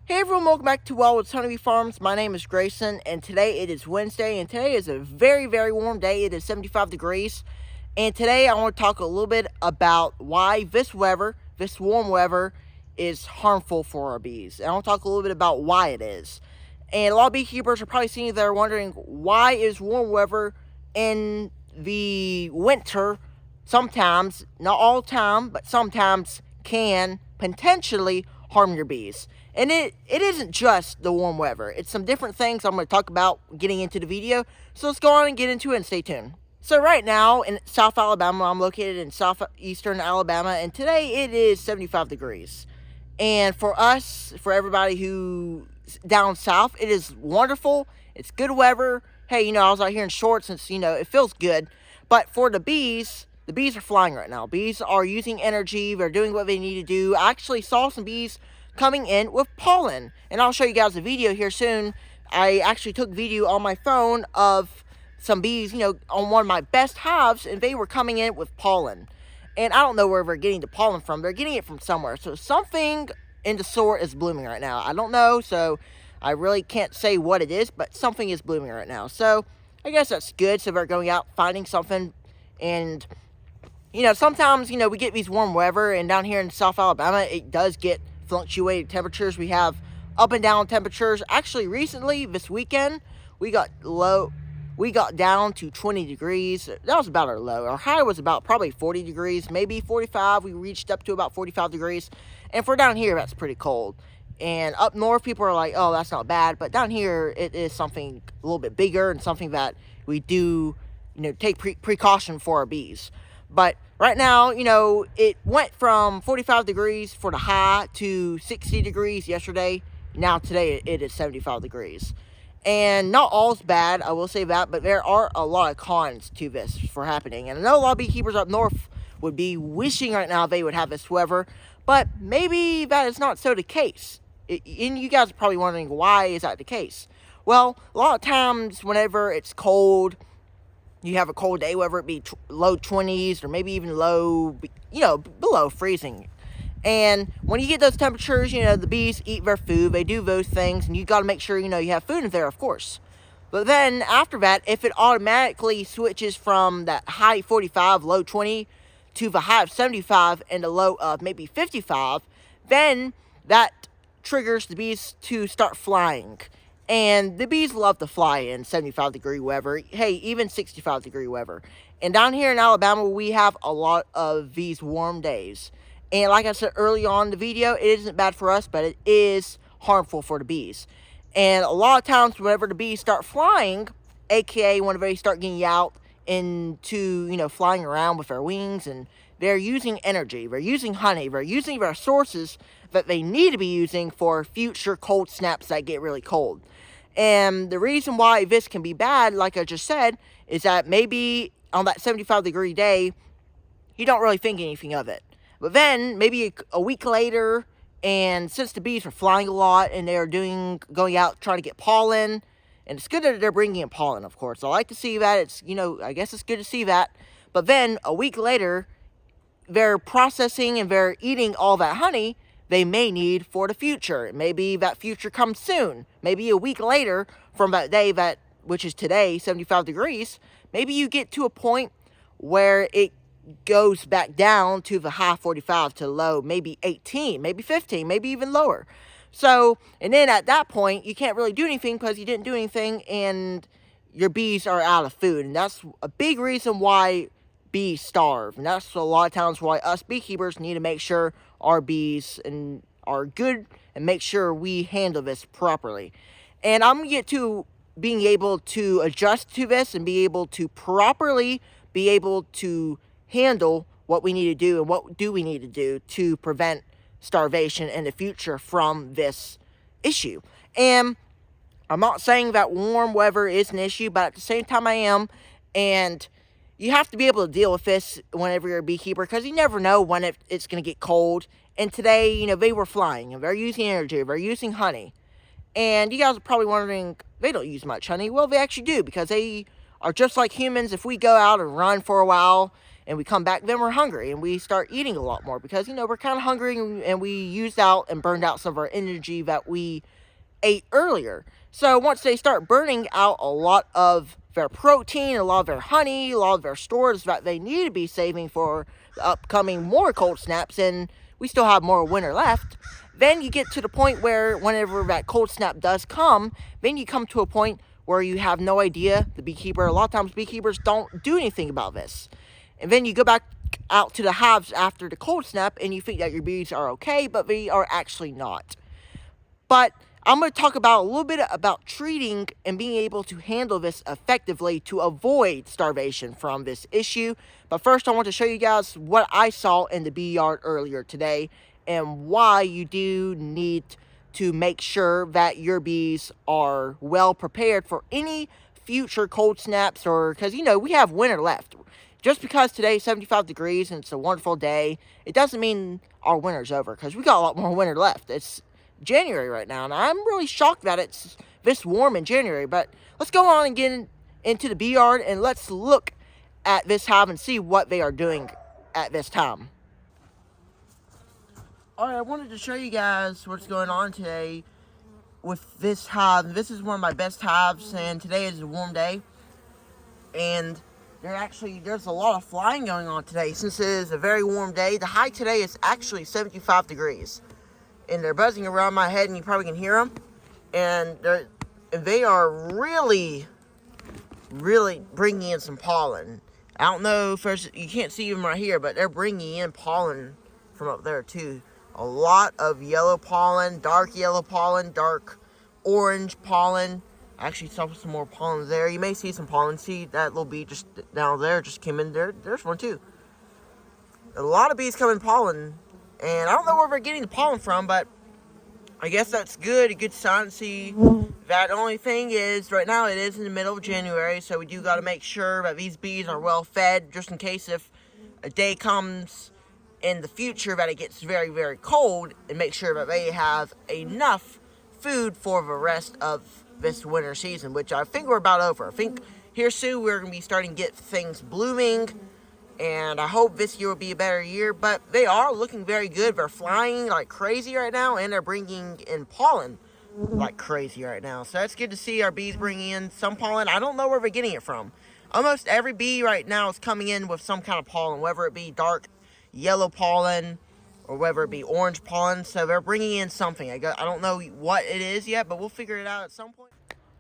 Hey everyone, welcome back to Wildwood's Honeybee Farms. My name is Grayson, and today it is Wednesday, and today is a very, very warm day. It is 75 degrees, and today I want to talk a little bit about why this warm weather, is harmful for our bees. And I want to talk a little bit about why it is. And a lot of beekeepers are probably sitting there wondering, why is warm weather in the winter sometimes, not all the time, but sometimes can potentially harm your bees. And it isn't just the warm weather. It's some different things I'm going to talk about getting into the video. So let's go on and get into it and stay tuned. So right now in South Alabama, I'm located in southeastern Alabama, and today it is 75 degrees. And for us, for everybody who down south, it is wonderful. It's good weather. Hey, I was out here in shorts, and it feels good. But for the bees are flying right now. Bees are using energy. They're doing what they need to do. I actually saw some bees coming in with pollen, and I'll show you guys a video here soon. I actually took video on my phone of some bees, on one of my best hives, and they were coming in with pollen. And I don't know where they're getting the pollen from. They're getting it from somewhere. So something in the sort is blooming right now. I don't know, so I really can't say what it is, but something is blooming right now. So I guess that's good. So they're going out finding something. And sometimes we get these warm weather, and down here in South Alabama it does get fluctuating temperatures. We have up and down temperatures. Actually, recently this weekend we got down to 20 degrees. That was about our low. Our high was about probably 40 degrees, maybe 45. We reached up to about 45 degrees. And for down here, that's pretty cold. And up north, people are like, oh, that's not bad. But down here, it is something a little bit bigger, and something that we do, take precaution for our bees. But right now, it went from 45 degrees for the high to 60 degrees yesterday. Now today it is 75 degrees. And not all's bad, I will say that, but there are a lot of cons to this for happening. And I know a lot of beekeepers up north would be wishing right now they would have this weather, but maybe that is not so the case. And you guys are probably wondering, why is that the case? Well, a lot of times whenever it's cold, you have a cold day, whether it be low 20s or maybe even low, below freezing. And when you get those temperatures, the bees eat their food, they do those things, and you got to make sure, you have food in there, of course. But then after that, if it automatically switches from that high 45, low 20 to the high of 75 and the low of maybe 55, then that triggers the bees to start flying. And the bees love to fly in 75 degree weather, hey, even 65 degree weather. And down here in Alabama, we have a lot of these warm days. And like I said early on in the video, it isn't bad for us, but it is harmful for the bees. And a lot of times whenever the bees start flying, aka whenever they start getting out into, flying around with their wings, and they're using energy, they're using honey, they're using their sources that they need to be using for future cold snaps that get really cold. And the reason why this can be bad, like I just said, is that maybe on that 75 degree day, you don't really think anything of it. But then maybe a week later, and since the bees are flying a lot and they're going out trying to get pollen, and it's good that they're bringing in pollen, of course. I like to see that. It's, I guess it's good to see that. But then a week later, they're processing and they're eating all that honey they may need for the future. Maybe that future comes soon. Maybe a week later from that day, which is today, 75 degrees, maybe you get to a point where it goes back down to the high 45 to low maybe 18, maybe 15, maybe even lower. So, and then at that point, you can't really do anything because you didn't do anything, and your bees are out of food. And that's a big reason why bees starve. And that's a lot of times why us beekeepers need to make sure our bees are good and make sure we handle this properly. And I'm going to get to being able to adjust to this and be able to properly be able to handle what we need to do and what do we need to do to prevent starvation in the future from this issue. And I'm not saying that warm weather is an issue, but at the same time I am. And you have to be able to deal with this whenever you're a beekeeper, because you never know when it's going to get cold. And today, they were flying, and they're using energy, they're using honey. And you guys are probably wondering, they don't use much honey. Well, they actually do, because they are just like humans. If we go out and run for a while, and we come back, then we're hungry, and we start eating a lot more because, we're kind of hungry, and we used out and burned out some of our energy that we ate earlier. So once they start burning out a lot of their protein, a lot of their honey, a lot of their stores that they need to be saving for the upcoming more cold snaps, and we still have more winter left, then you get to the point where whenever that cold snap does come, then you come to a point where you have no idea. The beekeeper, a lot of times beekeepers don't do anything about this. And then you go back out to the hives after the cold snap, and you think that your bees are okay, but they are actually not. But I'm going to talk about a little bit about treating and being able to handle this effectively to avoid starvation from this issue. But first, I want to show you guys what I saw in the bee yard earlier today and why you do need to make sure that your bees are well prepared for any future cold snaps, or because, we have winter left. Just because today is 75 degrees and it's a wonderful day, it doesn't mean our winter's over, because we got a lot more winter left. It's January right now, and I'm really shocked that it's this warm in January. But let's go on and get into the bee yard, and let's look at this hive and see what they are doing at this time. Alright, I wanted to show you guys what's going on today with this hive. This is one of my best hives, and today is a warm day, and there's a lot of flying going on today. Since it is a very warm day, the high today is actually 75 degrees. And they're buzzing around my head, and you probably can hear them. And they are really bringing in some pollen. I don't know if you can't see them right here, but they're bringing in pollen from up there too. A lot of yellow pollen, dark yellow pollen, dark orange pollen. I actually saw some more pollen there. You may see some pollen. See that little bee just down there just came in there. There's one too. A lot of bees come in pollen. And I don't know where they're getting the pollen from, but I guess that's good. A good sign to see that. The only thing is, right now it is in the middle of January, so we do got to make sure that these bees are well fed, just in case if a day comes in the future that it gets very, very cold, and make sure that they have enough food for the rest of this winter season, which I think we're about over. I think here soon we're going to be starting to get things blooming. And I hope this year will be a better year, but they are looking very good. They're flying like crazy right now, and they're bringing in pollen like crazy right now. So that's good to see our bees bringing in some pollen. I don't know where they're getting it from. Almost every bee right now is coming in with some kind of pollen, whether it be dark yellow pollen or whether it be orange pollen. So they're bringing in something. I don't know what it is yet, but we'll figure it out at some point.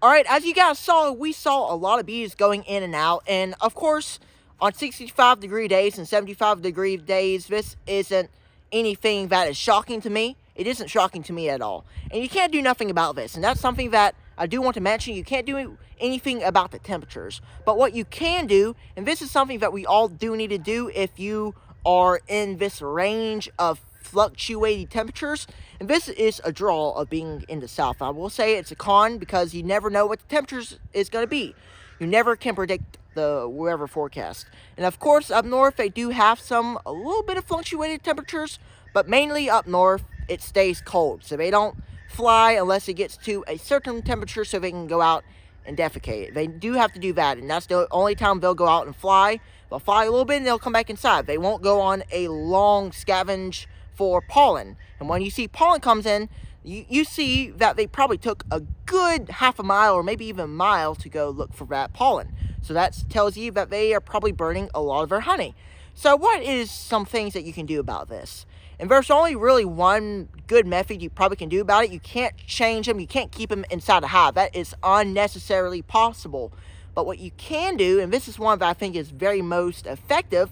All right, as you guys saw, we saw a lot of bees going in and out, and of course, on 65 degree days and 75 degree days, this isn't anything that is shocking to me. It isn't shocking to me at all. And you can't do nothing about this. And that's something that I do want to mention. You can't do anything about the temperatures. But what you can do, and this is something that we all do need to do if you are in this range of fluctuating temperatures, and this is a draw of being in the south. I will say it's a con because you never know what the temperatures is going to be. You never can predict the weather forecast. And of course, up north, they do have a little bit of fluctuated temperatures, but mainly up north, it stays cold. So they don't fly unless it gets to a certain temperature so they can go out and defecate. They do have to do that, and that's the only time they'll go out and fly. They'll fly a little bit, and they'll come back inside. They won't go on a long scavenge for pollen. And when you see pollen comes in, you see that they probably took a good half a mile or maybe even a mile to go look for that pollen. So that tells you that they are probably burning a lot of their honey. So what is some things that you can do about this? And there's only really one good method you probably can do about it. You can't change them. You can't keep them inside a hive. That is unnecessarily possible. But what you can do, and this is one that I think is very most effective,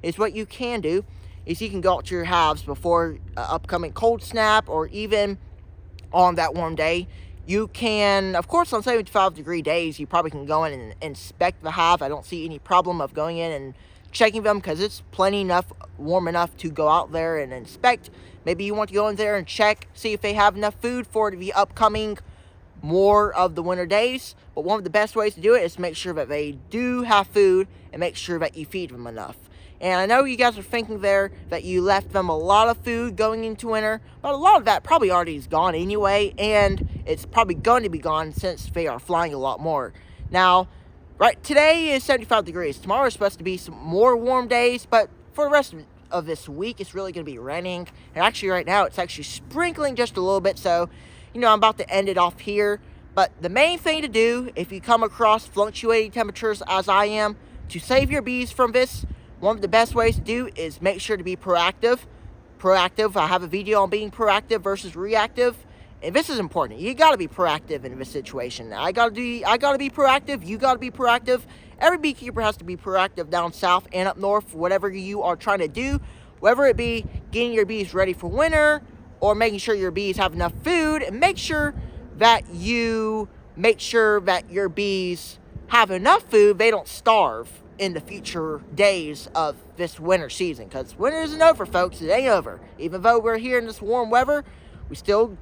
is what you can do is you can go out to your hives before an upcoming cold snap, or even on that warm day. You can, of course, on 75 degree days, you probably can go in and inspect the hive. I don't see any problem of going in and checking them because it's warm enough to go out there and inspect. Maybe you want to go in there and check, see if they have enough food for the upcoming more of the winter days. But one of the best ways to do it is to make sure that they do have food and make sure that you feed them enough. And I know you guys are thinking there that you left them a lot of food going into winter, but a lot of that probably already is gone anyway, and it's probably going to be gone since they are flying a lot more. Now, Right, today is 75 degrees. Tomorrow is supposed to be some more warm days, but for the rest of this week, it's really going to be raining. And actually, right now, it's actually sprinkling just a little bit. So, I'm about to end it off here. But the main thing to do, if you come across fluctuating temperatures as I am, to save your bees from this, one of the best ways to do is make sure to be proactive. I have a video on being proactive versus reactive. And this is important. You got to be proactive in this situation. I got to be proactive. You got to be proactive. Every beekeeper has to be proactive down south and up north, whatever you are trying to do, whether it be getting your bees ready for winter or making sure your bees have enough food, and make sure that your bees have enough food, they don't starve in the future days of this winter season, because winter isn't over, folks. It ain't over. Even though we're here in this warm weather, we still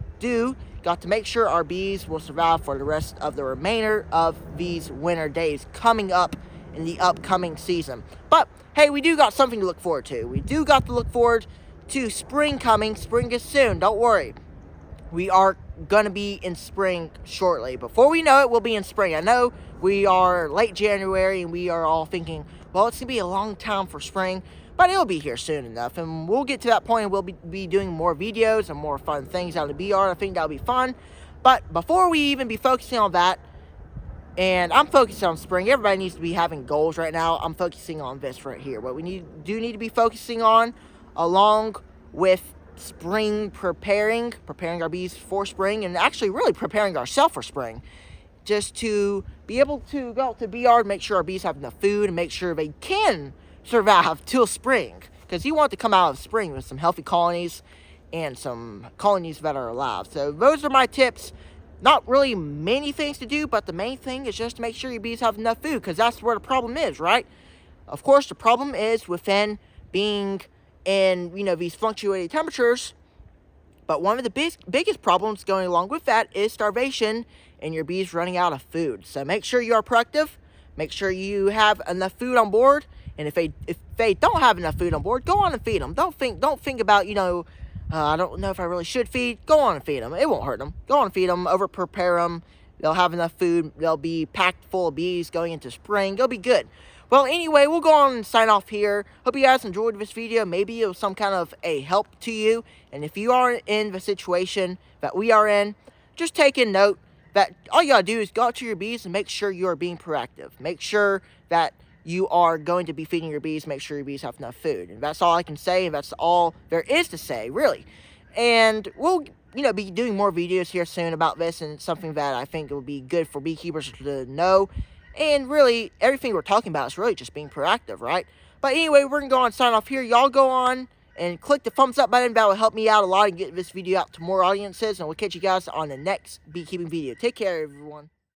got to make sure our bees will survive for the rest of the remainder of these winter days coming up in the upcoming season. But hey, we do got something to look forward to. We do got to look forward to spring coming. Spring is soon, don't worry. We are going to be in spring shortly. Before we know it, we'll be in spring. I know we are late January and we are all thinking, well, it's going to be a long time for spring, but it'll be here soon enough. And we'll get to that point and we'll be doing more videos and more fun things out of the BR. I think that'll be fun. But before we even be focusing on that, and I'm focusing on spring, everybody needs to be having goals right now. I'm focusing on this right here. What we do need to be focusing on, along with spring preparing our bees for spring, and actually really preparing ourselves for spring, just to be able to go out to BR and make sure our bees have enough food and make sure they can survive till spring, because you want to come out of spring with some healthy colonies and some colonies that are alive. So those are my tips. Not really many things to do, but the main thing is just to make sure your bees have enough food, because that's where the problem is, right? Of course, the problem is within being in, these fluctuating temperatures. But one of the biggest problems going along with that is starvation and your bees running out of food. So make sure you are proactive. Make sure you have enough food on board. And if they don't have enough food on board, go on and feed them. Don't think about, I don't know if I really should feed. Go on and feed them. It won't hurt them. Go on and feed them. Over prepare them. They'll have enough food. They'll be packed full of bees going into spring. They'll be good. Well, anyway, we'll go on and sign off here. Hope you guys enjoyed this video. Maybe it was some kind of a help to you. And if you are in the situation that we are in, just take in note that all you gotta do is go out to your bees and make sure you are being proactive. Make sure that you are going to be feeding your bees. Make sure your bees have enough food. And that's all I can say. And that's all there is to say, really. And we'll be doing more videos here soon about this, and it's something that I think will be good for beekeepers to know. And really, everything we're talking about is really just being proactive, right? But anyway, we're going to go on and sign off here. Y'all go on and click the thumbs up button. That will help me out a lot and get this video out to more audiences. And we'll catch you guys on the next beekeeping video. Take care, everyone.